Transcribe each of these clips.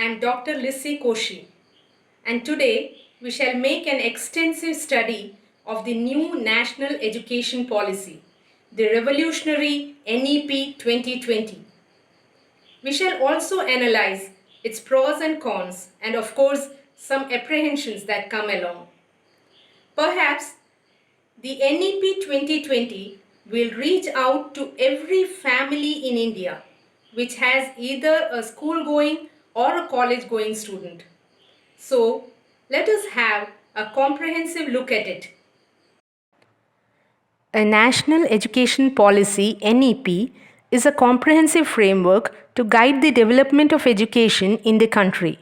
am Dr. Lissy Koshi, and today we shall make an extensive study of the new National Education Policy, the revolutionary NEP 2020. We shall also analyze its pros and cons and of course some apprehensions that come along. Perhaps the NEP 2020 will reach out to every family in India which has either a school-going or a college-going student. So, let us have a comprehensive look at it. A National Education Policy (NEP) is a comprehensive framework to guide the development of education in the country.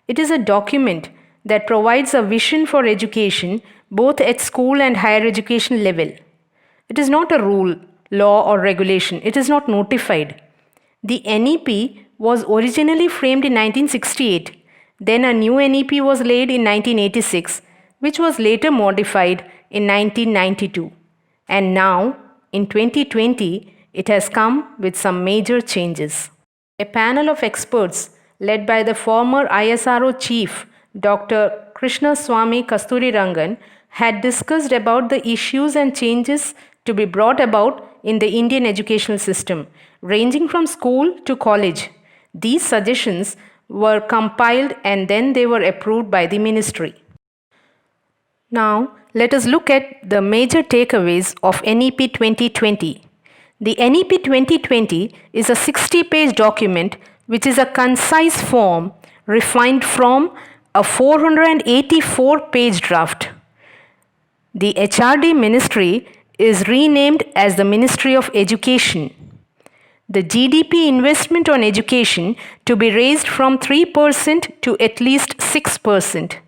It is a document that provides a vision for education both at school and higher education level. It is not a rule, law or regulation. It is not notified. The NEP was originally framed in 1968. Then a new NEP was laid in 1986, which was later modified in 1992. And now, in 2020, it has come with some major changes. A panel of experts led by the former ISRO chief, Dr. Krishnaswamy Kasturirangan, had discussed about the issues and changes to be brought about in the Indian educational system, ranging from school to college. These suggestions were compiled and then they were approved by the ministry. Now, let us look at the major takeaways of NEP 2020. The NEP 2020 is a 60-page document which is a concise form refined from a 484-page draft. The HRD ministry is renamed as the Ministry of Education. The GDP investment on education to be raised from 3% to at least 6%.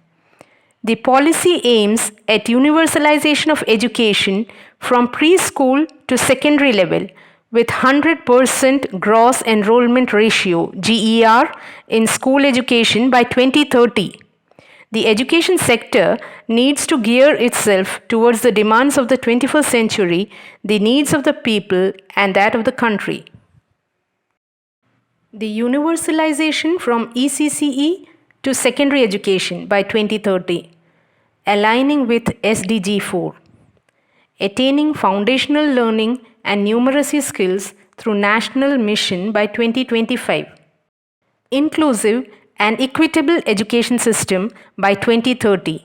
The policy aims at universalization of education from preschool to secondary level with 100% gross enrollment ratio (GER) in school education by 2030. The education sector needs to gear itself towards the demands of the 21st century, the needs of the people and that of the country. The universalization from ECCE to secondary education by 2030, aligning with SDG 4, attaining foundational learning and numeracy skills through national mission by 2025, inclusive and equitable education system by 2030.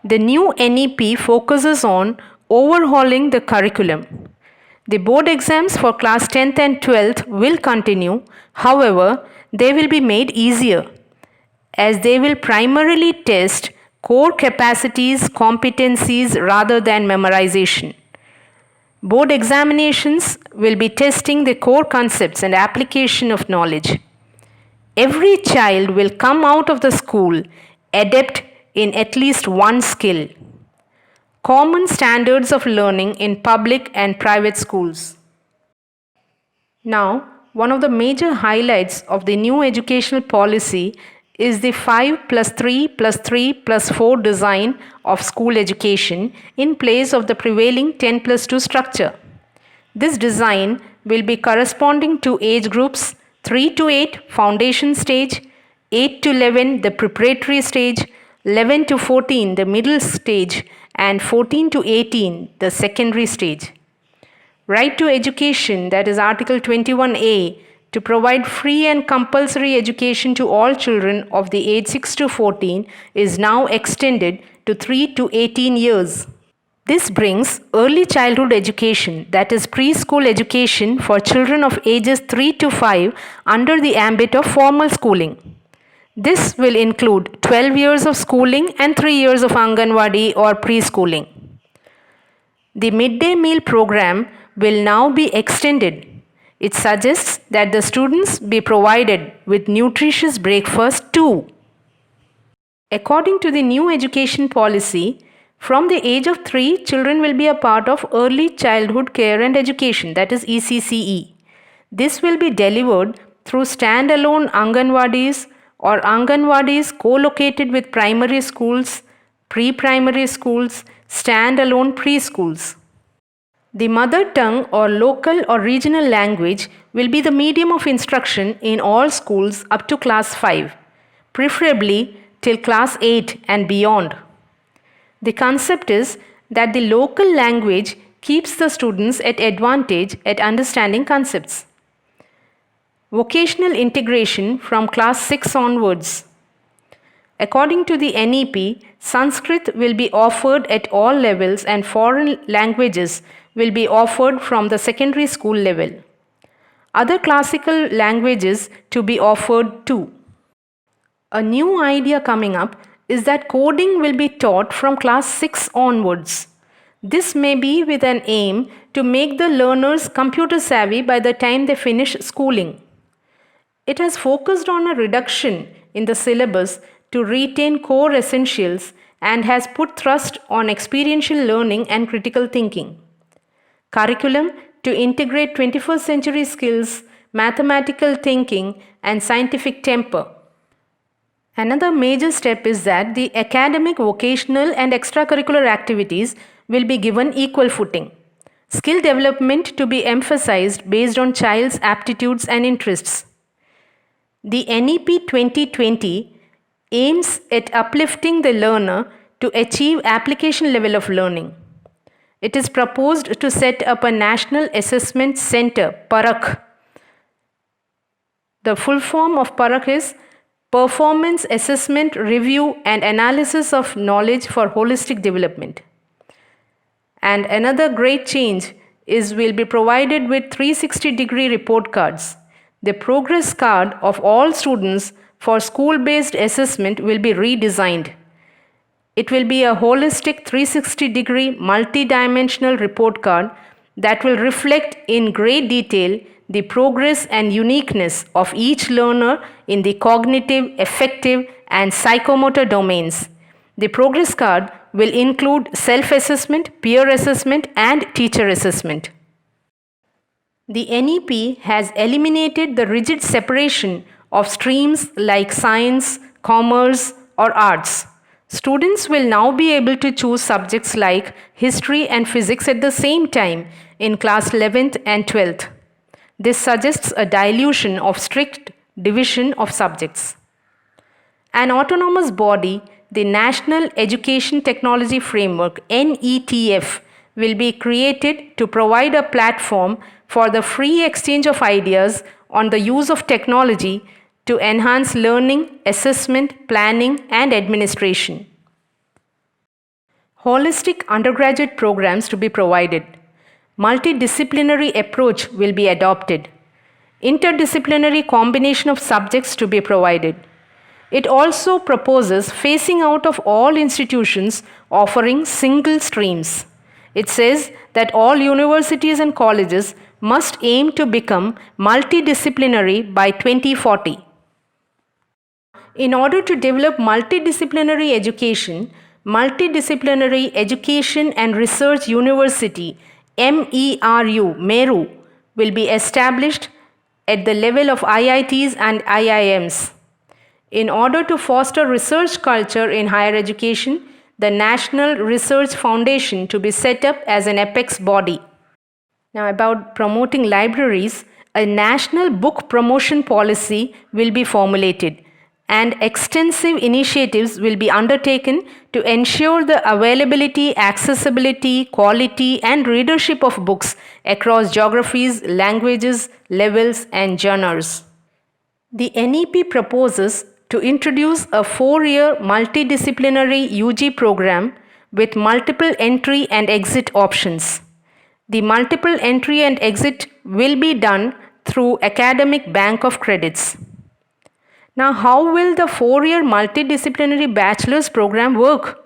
The new NEP focuses on overhauling the curriculum. The board exams for class 10th and 12th will continue, however, they will be made easier as they will primarily test core capacities, competencies rather than memorization. Board examinations will be testing the core concepts and application of knowledge. Every child will come out of the school adept in at least one skill. Common standards of learning in public and private schools. Now, one of the major highlights of the new educational policy is the 5+3+3+4 design of school education in place of the prevailing 10+2 structure. This design will be corresponding to age groups 3 to 8 foundation stage, 8 to 11 the preparatory stage, 11 to 14 the middle stage and 14 to 18 the secondary stage. Right to education, that is Article 21A, to provide free and compulsory education to all children of the age 6 to 14 is now extended to 3 to 18 years. This brings early childhood education, that is preschool education for children of ages 3 to 5 under the ambit of formal schooling. This will include 12 years of schooling and 3 years of Anganwadi or preschooling. The midday meal program will now be extended. It suggests that the students be provided with nutritious breakfast too. According to the new education policy, from the age of 3, children will be a part of Early Childhood Care and Education, that is ECCE. This will be delivered through standalone Anganwadis or Anganwadis co-located with primary schools, pre-primary schools, standalone preschools. The mother tongue or local or regional language will be the medium of instruction in all schools up to class 5. preferably till class 8 and beyond. The concept is that the local language keeps the students at advantage at understanding concepts. Vocational integration from class 6 onwards. According to the NEP, Sanskrit will be offered at all levels and foreign languages will be offered from the secondary school level. Other classical languages to be offered too. A new idea coming up is that coding will be taught from class 6 onwards. This may be with an aim to make the learners computer savvy by the time they finish schooling. It has focused on a reduction in the syllabus to retain core essentials and has put thrust on experiential learning and critical thinking. Curriculum to integrate 21st century skills, mathematical thinking, and scientific temper. Another major step is that the academic, vocational, and extracurricular activities will be given equal footing. Skill development to be emphasized based on child's aptitudes and interests. The NEP 2020 aims at uplifting the learner to achieve application level of learning. It is proposed to set up a National Assessment Center, PARAK. The full form of PARAK is Performance Assessment, Review and Analysis of Knowledge for Holistic Development. And another great change is we'll be provided with 360-degree report cards. The progress card of all students for school-based assessment will be redesigned. It will be a holistic 360-degree multi-dimensional report card that will reflect in great detail the progress and uniqueness of each learner in the cognitive, affective, and psychomotor domains. The progress card will include self-assessment, peer assessment, and teacher assessment. The NEP has eliminated the rigid separation of streams like science, commerce, or arts. Students will now be able to choose subjects like history and physics at the same time in class 11th and 12th. This suggests a dilution of strict division of subjects. An autonomous body, the National Education Technology Framework (NETF), will be created to provide a platform for the free exchange of ideas on the use of technology to enhance learning, assessment, planning, and administration. Holistic undergraduate programs to be provided. Multidisciplinary approach will be adopted. Interdisciplinary combination of subjects to be provided. It also proposes phasing out of all institutions offering single streams. It says that all universities and colleges must aim to become multidisciplinary by 2040. In order to develop multidisciplinary education and Research University MERU will be established at the level of IITs and IIMs. In order to foster research culture in higher education, the National Research Foundation to be set up as an apex body. Now, about promoting libraries, a national book promotion policy will be formulated and extensive initiatives will be undertaken to ensure the availability, accessibility, quality, and readership of books across geographies, languages, levels, and genres. The NEP proposes to introduce a 4-year multidisciplinary UG program with multiple entry and exit options. The multiple entry and exit will be done through Academic Bank of Credits. Now, how will the 4-year multidisciplinary bachelor's program work?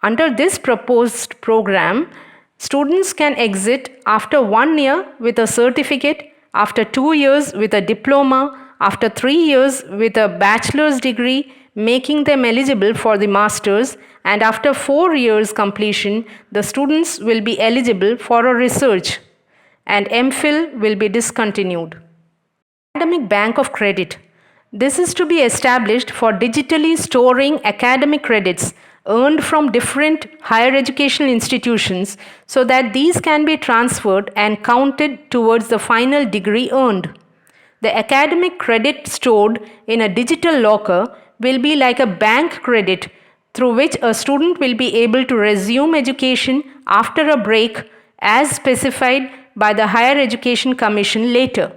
Under this proposed program, students can exit after 1 year with a certificate, after 2 years with a diploma, after 3 years with a bachelor's degree, making them eligible for the master's, and after 4 years completion, the students will be eligible for a research, and MPhil will be discontinued. Academic Bank of Credit. This is to be established for digitally storing academic credits earned from different higher educational institutions so that these can be transferred and counted towards the final degree earned. The academic credit stored in a digital locker will be like a bank credit through which a student will be able to resume education after a break as specified by the Higher Education Commission later.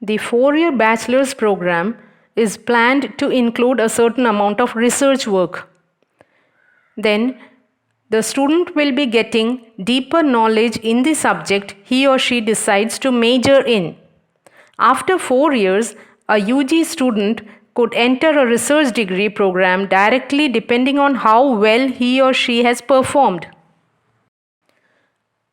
The 4-year bachelor's program is planned to include a certain amount of research work. Then, the student will be getting deeper knowledge in the subject he or she decides to major in. After 4 years, a UG student could enter a research degree program directly depending on how well he or she has performed.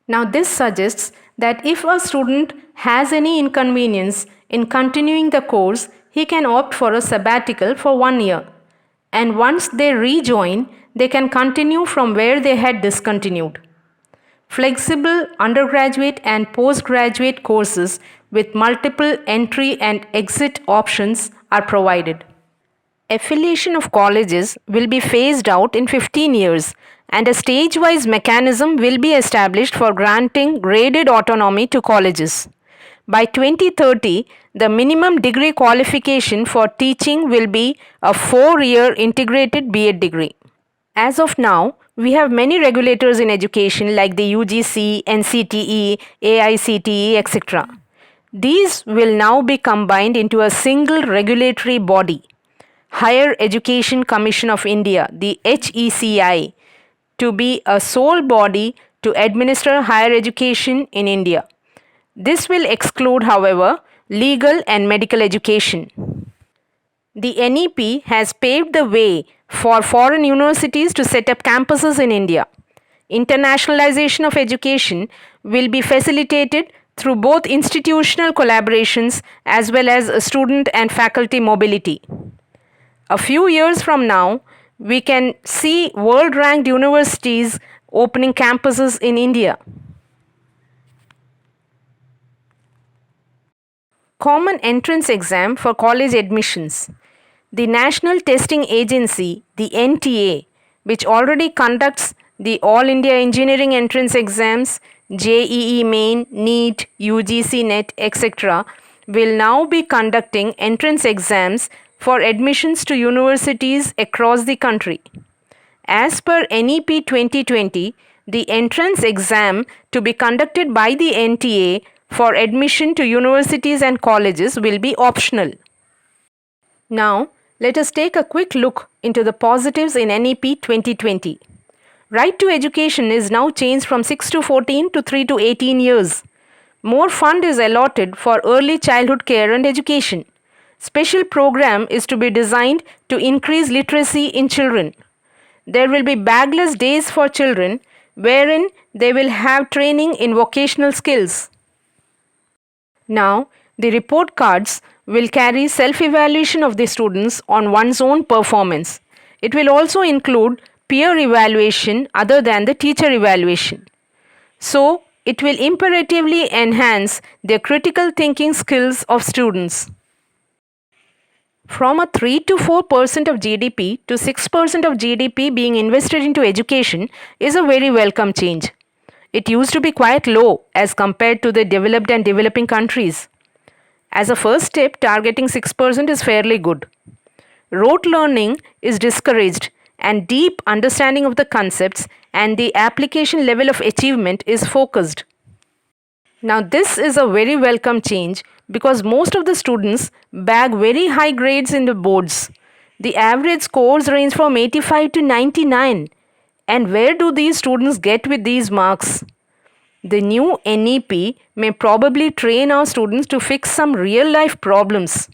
Now, this suggests that if a student has any inconvenience in continuing the course, he can opt for a sabbatical for 1 year. And once they rejoin, they can continue from where they had discontinued. Flexible undergraduate and postgraduate courses with multiple entry and exit options are provided. Affiliation of colleges will be phased out in 15 years and a stage-wise mechanism will be established for granting graded autonomy to colleges. By 2030, the minimum degree qualification for teaching will be a 4-year integrated B.Ed degree. As of now, we have many regulators in education like the UGC, NCTE, AICTE, etc. These will now be combined into a single regulatory body, Higher Education Commission of India, the HECI, to be a sole body to administer higher education in India. This will exclude, however, legal and medical education. The NEP has paved the way for foreign universities to set up campuses in India. Internationalization of education will be facilitated through both institutional collaborations as well as student and faculty mobility. A few years from now, we can see world-ranked universities opening campuses in India. Common entrance exam for college admissions. The National Testing Agency, the NTA, which already conducts the All India Engineering Entrance Exams, JEE Main, NEET, UGC NET, etc., will now be conducting entrance exams for admissions to universities across the country. As per NEP 2020, the entrance exam to be conducted by the NTA for admission to universities and colleges will be optional. Now, let us take a quick look into the positives in NEP 2020. Right to education is now changed from 6 to 14 to 3 to 18 years. More fund is allotted for early childhood care and education. Special program is to be designed to increase literacy in children. There will be bagless days for children wherein they will have training in vocational skills. Now, the report cards will carry self-evaluation of the students on one's own performance. It will also include peer evaluation other than the teacher evaluation. So, it will imperatively enhance the critical thinking skills of students. From a 3 to 4% of GDP to 6% of GDP being invested into education is a very welcome change. It used to be quite low as compared to the developed and developing countries. As a first step, targeting 6% is fairly good. Rote learning is discouraged and deep understanding of the concepts and the application level of achievement is focused. Now this is a very welcome change because most of the students bag very high grades in the boards. The average scores range from 85 to 99. And where do these students get with these marks? The new NEP may probably train our students to fix some real life problems.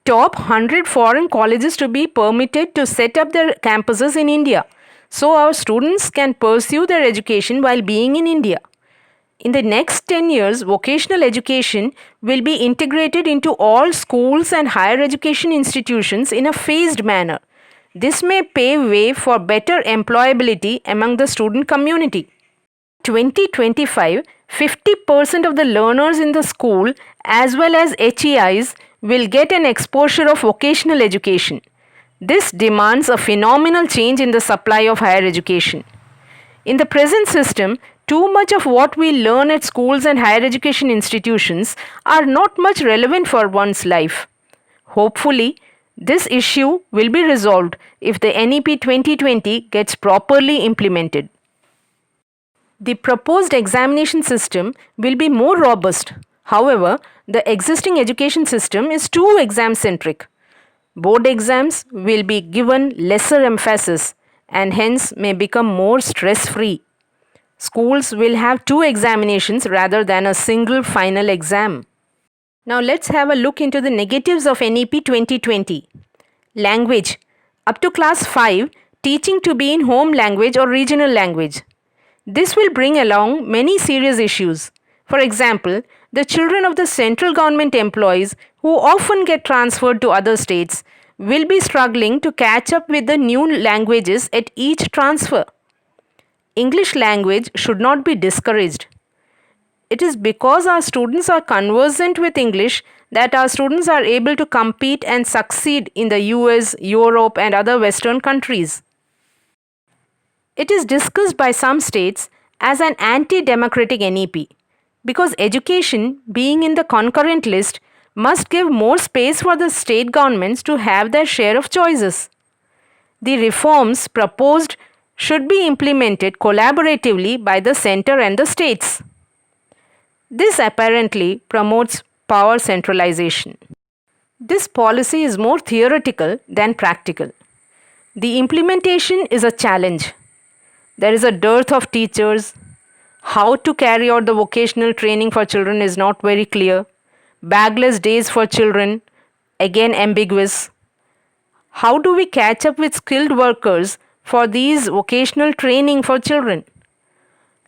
Top 100 foreign colleges to be permitted to set up their campuses in India, so our students can pursue their education while being in India. In the next 10 years, vocational education will be integrated into all schools and higher education institutions in a phased manner. This may pave way for better employability among the student community. 2025, 50% of the learners in the school as well as HEIs will get an exposure of vocational education. This demands a phenomenal change in the supply of higher education. In the present system, Too much of what we learn at schools and higher education institutions are not much relevant for one's life. Hopefully, this issue will be resolved if the NEP 2020 gets properly implemented. The proposed examination system will be more robust. However, the existing education system is too exam centric. Board exams will be given lesser emphasis and hence may become more stress free. Schools will have two examinations rather than a single final exam. Now let's have a look into the negatives of NEP 2020. Language. Up to class 5, teaching to be in home language or regional language. This will bring along many serious issues. For example, the children of the central government employees who often get transferred to other states will be struggling to catch up with the new languages at each transfer. English language should not be discouraged. It is because our students are conversant with English that our students are able to compete and succeed in the US, Europe, and other Western countries. It is discussed by some states as an anti-democratic NEP because education, being in the concurrent list, must give more space for the state governments to have their share of choices. The reforms proposed should be implemented collaboratively by the center and the states. This apparently promotes power centralization. This policy is more theoretical than practical. The implementation is a challenge. There is a dearth of teachers. How to carry out the vocational training for children is not very clear. Bagless days for children, again ambiguous. How do we catch up with skilled workers for these vocational training for children?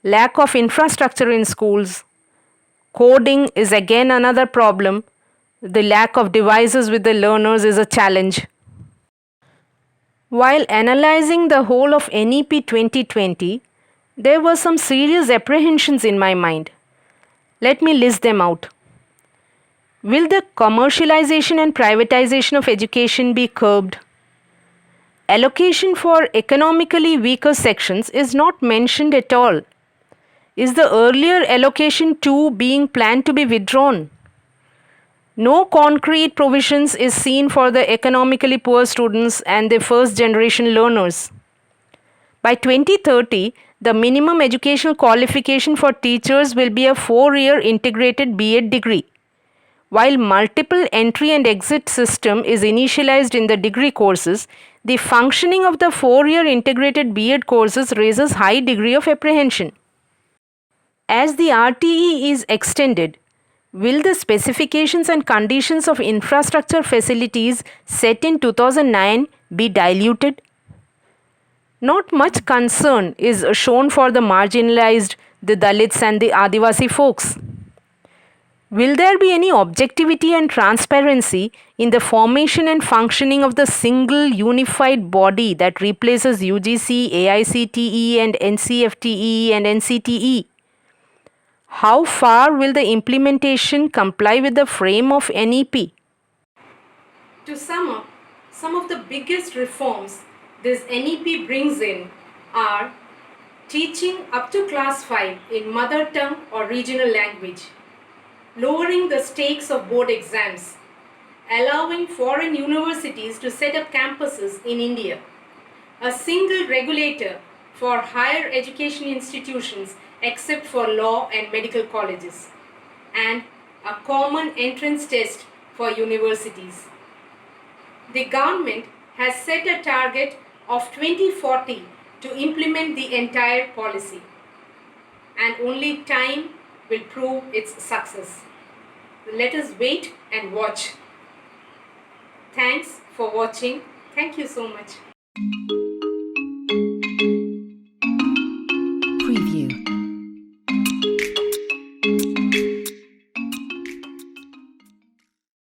Lack of infrastructure in schools. Coding is again another problem. The lack of devices with the learners is a challenge. While analyzing the whole of NEP 2020, there were some serious apprehensions in my mind. Let me list them out. Will the commercialization and privatization of education be curbed? Allocation for economically weaker sections is not mentioned at all. Is the earlier allocation 2 being planned to be withdrawn? No concrete provisions is seen for the economically poor students and the first generation learners. By 2030, the minimum educational qualification for teachers will be a 4-year integrated B.Ed degree. While multiple entry and exit system is initialized in the degree courses, the functioning of the 4-year integrated B.Ed courses raises high degree of apprehension. As the RTE is extended, will the specifications and conditions of infrastructure facilities set in 2009 be diluted? Not much concern is shown for the marginalized, the Dalits and the Adivasi folks. Will there be any objectivity and transparency in the formation and functioning of the single unified body that replaces UGC, AICTE and NCFTE and NCTE? How far will the implementation comply with the frame of NEP? To sum up, some of the biggest reforms this NEP brings in are teaching up to class 5 in mother tongue or regional language, lowering the stakes of board exams, allowing foreign universities to set up campuses in India, a single regulator for higher education institutions except for law and medical colleges, and a common entrance test for universities. The government has set a target of 2040 to implement the entire policy, and only time will prove its success. Let us wait and watch. Thanks for watching. Thank you so much.